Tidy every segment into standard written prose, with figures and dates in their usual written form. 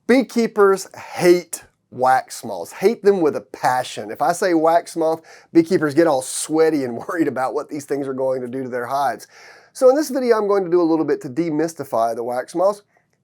Beekeepers hate wax moths, hate them with a passion. If I say wax moth, beekeepers get all sweaty and worried about what these things are going to do to their hives. So in this video, I'm going to do a little bit to demystify the wax moths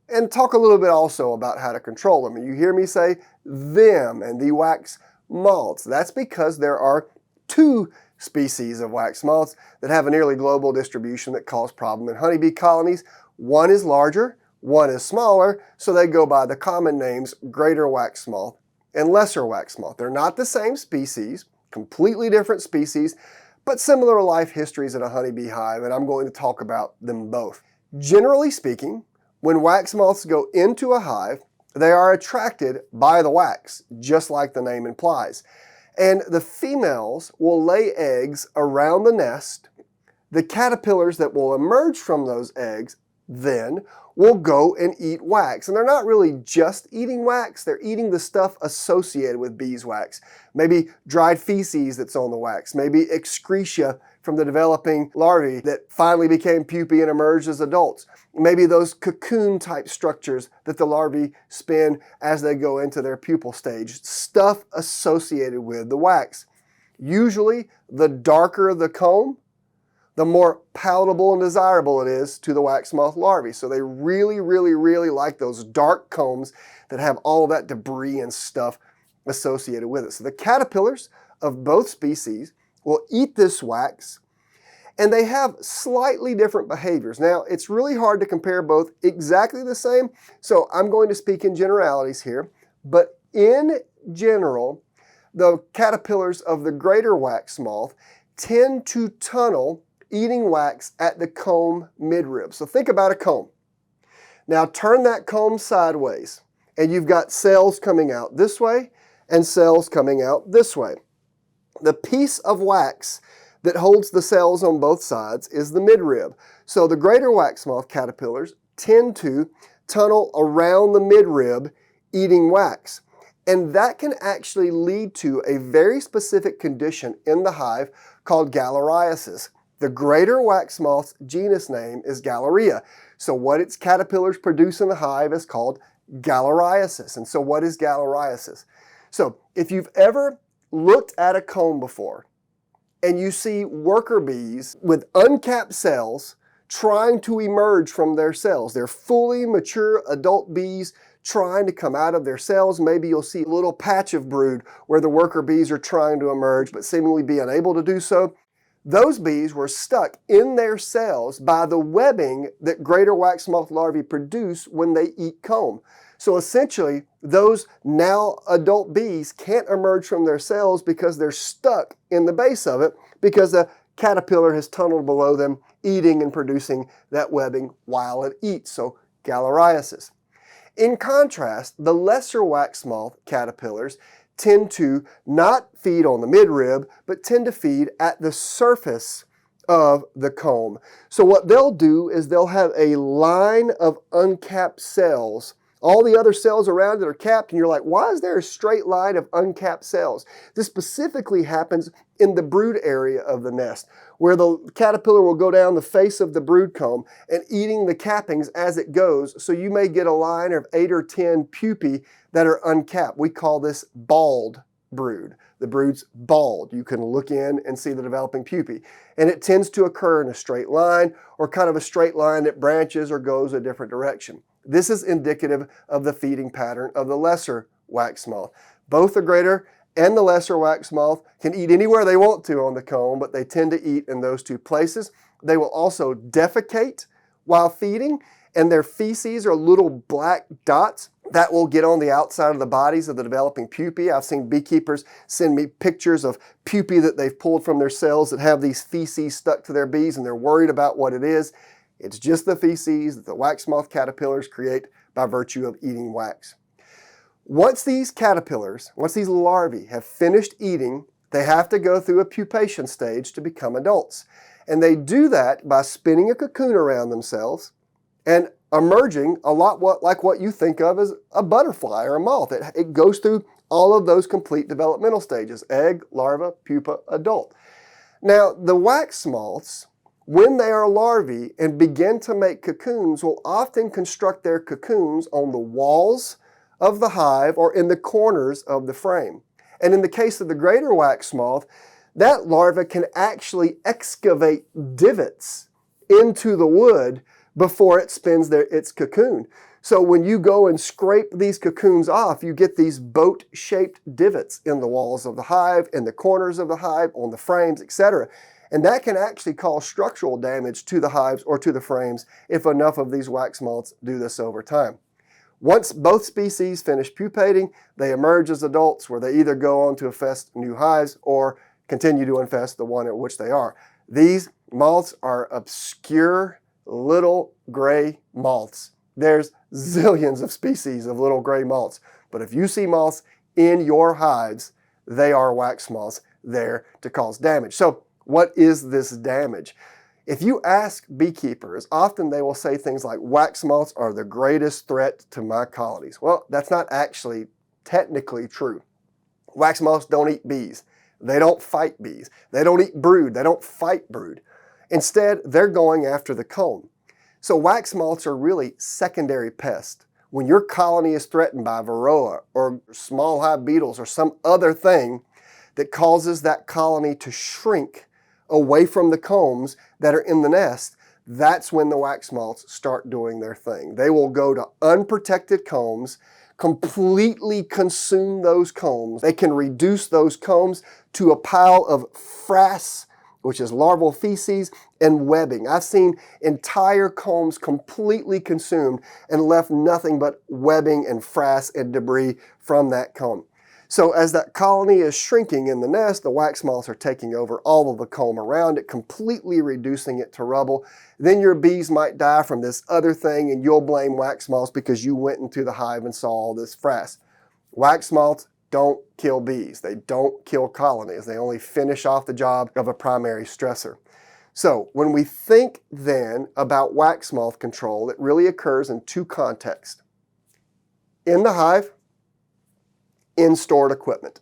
and talk a little bit also about how to control them. And you hear me say them and the wax moths. That's because there are two species of wax moths that have a nearly global distribution that cause problem in honeybee colonies. One is larger, one is smaller, so they go by the common names greater wax moth and lesser wax moth. They're not the same species, completely different species, but similar life histories in a honeybee hive, and I'm going to talk about them both. Generally speaking, when wax moths go into a hive, they are attracted by the wax, just like the name implies. And the females will lay eggs around the nest. The caterpillars that will emerge from those eggs then will go and eat wax. And they're not really just eating wax, they're eating the stuff associated with beeswax. Maybe dried feces that's on the wax, maybe excretia from the developing larvae that finally became pupae and emerged as adults. Maybe those cocoon type structures that the larvae spin as they go into their pupal stage. Stuff associated with the wax. Usually the darker the comb, the more palatable and desirable it is to the wax moth larvae. So they really like those dark combs that have all of that debris and stuff associated with it. So the caterpillars of both species will eat this wax, and they have slightly different behaviors. Now, it's really hard to compare both exactly the same, so I'm going to speak in generalities here, but in general, the caterpillars of the greater wax moth tend to tunnel eating wax at the comb midrib. So think about a comb. Now turn that comb sideways, and you've got cells coming out this way and cells coming out this way. The piece of wax that holds the cells on both sides is the midrib. So the greater wax moth caterpillars tend to tunnel around the midrib eating wax. And that can actually lead to a very specific condition in the hive called galeriasis. The greater wax moth's genus name is Galleria. So what its caterpillars produce in the hive is called galeriasis. And so what is galeriasis? So if you've ever looked at a comb before and you see worker bees with uncapped cells trying to emerge from their cells, they're fully mature adult bees trying to come out of their cells. Maybe you'll see a little patch of brood where the worker bees are trying to emerge but seemingly be unable to do so. Those bees were stuck in their cells by the webbing that greater wax moth larvae produce when they eat comb. So essentially, those now adult bees can't emerge from their cells because they're stuck in the base of it because the caterpillar has tunneled below them, eating and producing that webbing while it eats. So galeriasis. In contrast, the lesser wax moth caterpillars tend to not feed on the midrib, but tend to feed at the surface of the comb. So what they'll do is they'll have a line of uncapped cells. All the other cells around it are capped, and you're like, why is there a straight line of uncapped cells? This specifically happens in the brood area of the nest, where the caterpillar will go down the face of the brood comb and eating the cappings as it goes. So you may get a line of 8 or 10 pupae that are uncapped. We call this bald brood. The brood's bald. You can look in and see the developing pupae. And it tends to occur in a straight line or kind of a straight line that branches or goes a different direction. This is indicative of the feeding pattern of the lesser wax moth. Both the greater and the lesser wax moth can eat anywhere they want to on the comb, but they tend to eat in those two places. They will also defecate while feeding, and their feces are little black dots that will get on the outside of the bodies of the developing pupae. I've seen beekeepers send me pictures of pupae that they've pulled from their cells that have these feces stuck to their bees, and they're worried about what it is. It's just the feces that the wax moth caterpillars create by virtue of eating wax. Once these caterpillars, once these larvae have finished eating, they have to go through a pupation stage to become adults. And they do that by spinning a cocoon around themselves and emerging a lot like what you think of as a butterfly or a moth. It goes through all of those complete developmental stages: egg, larva, pupa, adult. Now, the wax moths, when they are larvae and begin to make cocoons, will often construct their cocoons on the walls of the hive or in the corners of the frame. And in the case of the greater wax moth, that larva can actually excavate divots into the wood before it spins its cocoon. So when you go and scrape these cocoons off, you get these boat-shaped divots in the walls of the hive, in the corners of the hive, on the frames, etc. And that can actually cause structural damage to the hives or to the frames if enough of these wax moths do this over time. Once both species finish pupating, they emerge as adults where they either go on to infest new hives or continue to infest the one at which they are. These moths are obscure little gray moths. There's zillions of species of little gray moths, but if you see moths in your hives, they are wax moths there to cause damage. So what is this damage? If you ask beekeepers, often they will say things like, wax moths are the greatest threat to my colonies. Well, that's not actually technically true. Wax moths don't eat bees. They don't fight bees. They don't eat brood. They don't fight brood. Instead, they're going after the comb. So wax moths are really secondary pests. When your colony is threatened by varroa or small hive beetles or some other thing that causes that colony to shrink away from the combs that are in the nest, that's when the wax moths start doing their thing. They will go to unprotected combs, completely consume those combs. They can reduce those combs to a pile of frass, which is larval feces, and webbing. I've seen entire combs completely consumed and left nothing but webbing and frass and debris from that comb. So as that colony is shrinking in the nest, the wax moths are taking over all of the comb around it, completely reducing it to rubble. Then your bees might die from this other thing, and you'll blame wax moths because you went into the hive and saw all this frass. Wax moths don't kill bees. They don't kill colonies. They only finish off the job of a primary stressor. So when we think then about wax moth control, it really occurs in two contexts. In the hive, in stored equipment.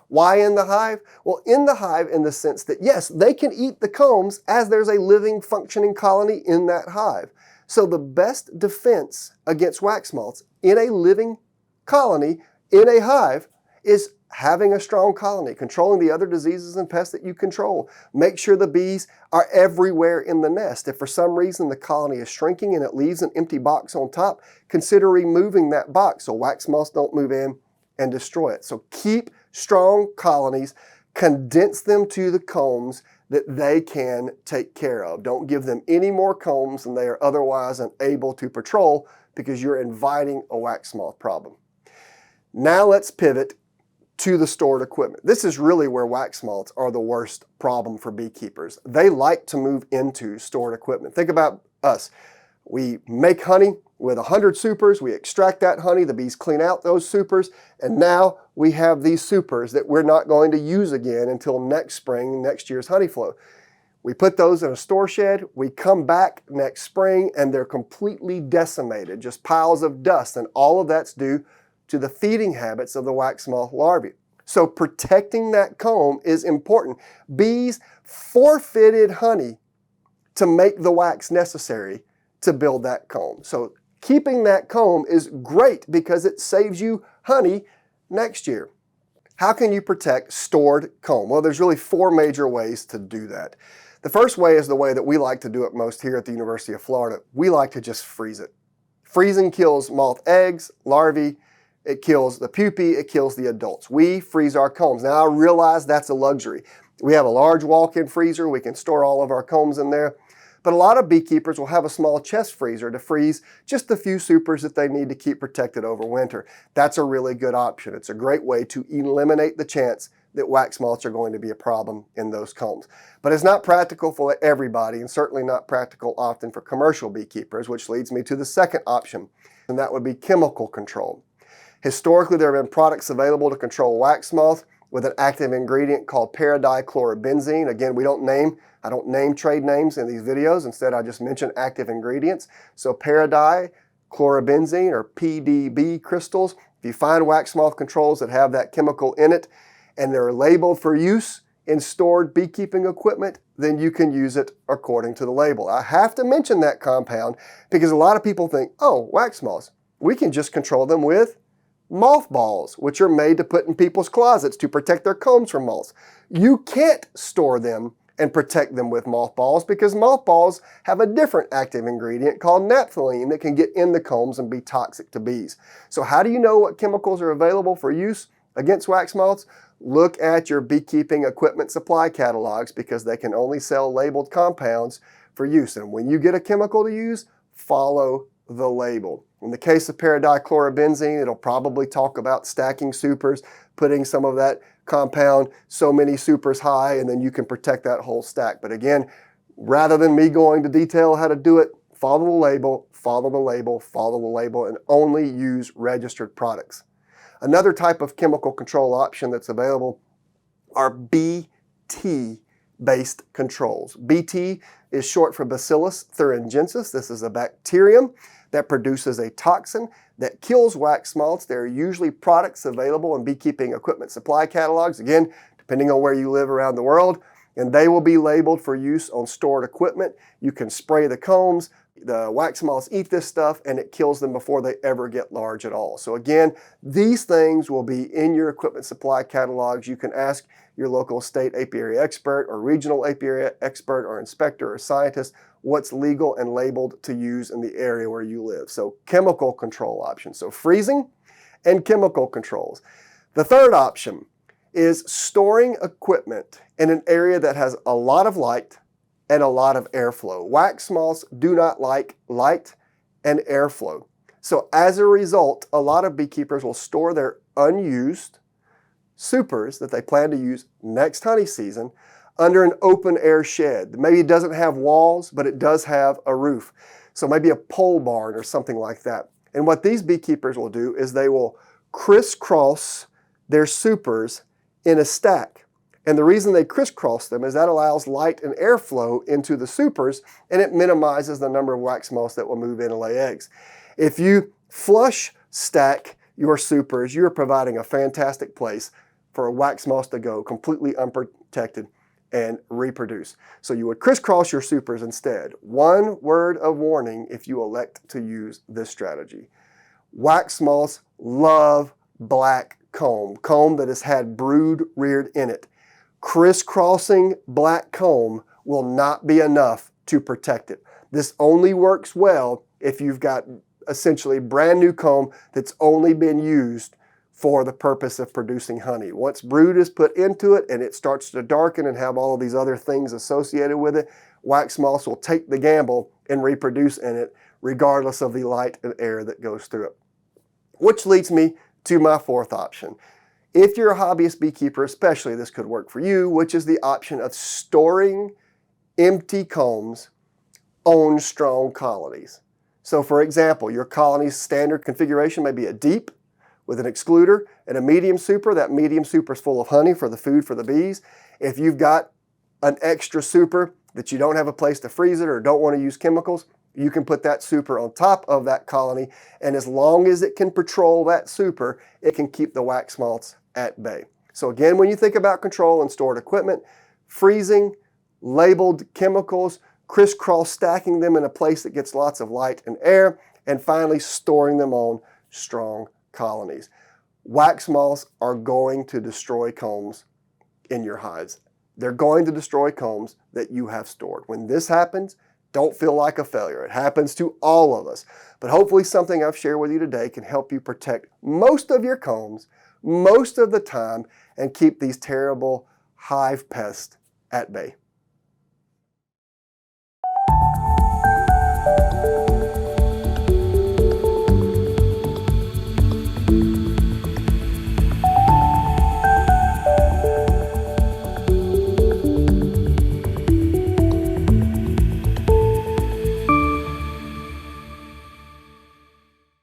Why in the hive? Well, in the hive in the sense that, yes, they can eat the combs as there's a living, functioning colony in that hive. So the best defense against wax moths in a living colony, in a hive, is having a strong colony, controlling the other diseases and pests that you control. Make sure the bees are everywhere in the nest. If for some reason the colony is shrinking and it leaves an empty box on top, consider removing that box so wax moths don't move in and destroy it. So keep strong colonies, condense them to the combs that they can take care of. Don't give them any more combs than they are otherwise unable to patrol because you're inviting a wax moth problem. Now let's pivot to the stored equipment. This is really where wax moths are the worst problem for beekeepers. They like to move into stored equipment. Think about us. We make honey with 100 supers, we extract that honey, the bees clean out those supers, and now we have these supers that we're not going to use again until next spring, next year's honey flow. We put those in a store shed, we come back next spring, and they're completely decimated, just piles of dust, and all of that's due to the feeding habits of the wax moth larvae. So protecting that comb is important. Bees forfeited honey to make the wax necessary to build that comb. So keeping that comb is great because it saves you honey next year. How can you protect stored comb? Well, there's really four major ways to do that. The first way is the way that we like to do it most here at the University of Florida. We like to just freeze it. Freezing kills moth eggs, larvae, it kills the pupae, it kills the adults. We freeze our combs. Now I realize that's a luxury. We have a large walk-in freezer, we can store all of our combs in there. But a lot of beekeepers will have a small chest freezer to freeze just a few supers that they need to keep protected over winter. That's a really good option. It's a great way to eliminate the chance that wax moths are going to be a problem in those combs. But it's not practical for everybody, and certainly not practical often for commercial beekeepers, which leads me to the second option, and that would be chemical control. Historically, there have been products available to control wax moth with an active ingredient called paradichlorobenzene. Again, I don't name trade names in these videos. Instead, I just mention active ingredients. So paradichlorobenzene or PDB crystals. If you find wax moth controls that have that chemical in it and they're labeled for use in stored beekeeping equipment, then you can use it according to the label. I have to mention that compound because a lot of people think, oh, wax moths, we can just control them with mothballs, which are made to put in people's closets to protect their combs from moths. You can't store them and protect them with mothballs because mothballs have a different active ingredient called naphthalene that can get in the combs and be toxic to bees. So how do you know what chemicals are available for use against wax moths? Look at your beekeeping equipment supply catalogs because they can only sell labeled compounds for use. And when you get a chemical to use, follow the label. In the case of paradichlorobenzene, it'll probably talk about stacking supers, putting some of that compound so many supers high, and then you can protect that whole stack. But again, rather than me going to detail how to do it, follow the label, follow the label, follow the label, and only use registered products. Another type of chemical control option that's available are Bt-based controls. Bt is short for Bacillus thuringiensis. This is a bacterium that produces a toxin that kills wax moths. There are usually products available in beekeeping equipment supply catalogs, again, depending on where you live around the world, and they will be labeled for use on stored equipment. You can spray the combs. The wax moths eat this stuff and it kills them before they ever get large at all. So again, these things will be in your equipment supply catalogs. You can ask your local state apiary expert or regional apiary expert or inspector or scientist what's legal and labeled to use in the area where you live. So chemical control options. So freezing and chemical controls. The third option is storing equipment in an area that has a lot of light and a lot of airflow. Wax moths do not like light and airflow. So as a result, a lot of beekeepers will store their unused supers that they plan to use next honey season under an open air shed. Maybe it doesn't have walls, but it does have a roof. So maybe a pole barn or something like that. And what these beekeepers will do is they will crisscross their supers in a stack. And the reason they crisscross them is that allows light and airflow into the supers, and it minimizes the number of wax moths that will move in and lay eggs. If you flush stack your supers, you're providing a fantastic place for wax moths to go completely unprotected and reproduce. So you would crisscross your supers instead. One word of warning if you elect to use this strategy. Wax moths love black comb that has had brood reared in it. Crisscrossing black comb will not be enough to protect it. This only works well if you've got essentially brand new comb that's only been used for the purpose of producing honey. Once brood is put into it and it starts to darken and have all of these other things associated with it, wax moths will take the gamble and reproduce in it regardless of the light and air that goes through it. Which leads me to my fourth option. If you're a hobbyist beekeeper especially, this could work for you, which is the option of storing empty combs on strong colonies. So for example, your colony's standard configuration may be a deep with an excluder and a medium super. That medium super is full of honey for the food for the bees. If you've got an extra super that you don't have a place to freeze it or don't want to use chemicals, you can put that super on top of that colony, and as long as it can patrol that super, it can keep the wax moths at bay. So again, when you think about control and stored equipment, freezing, labeled chemicals, crisscross stacking them in a place that gets lots of light and air, and finally storing them on strong colonies. Wax moths are going to destroy combs in your hives. They're going to destroy combs that you have stored. When this happens, don't feel like a failure. It happens to all of us. But hopefully something I've shared with you today can help you protect most of your combs most of the time and keep these terrible hive pests at bay.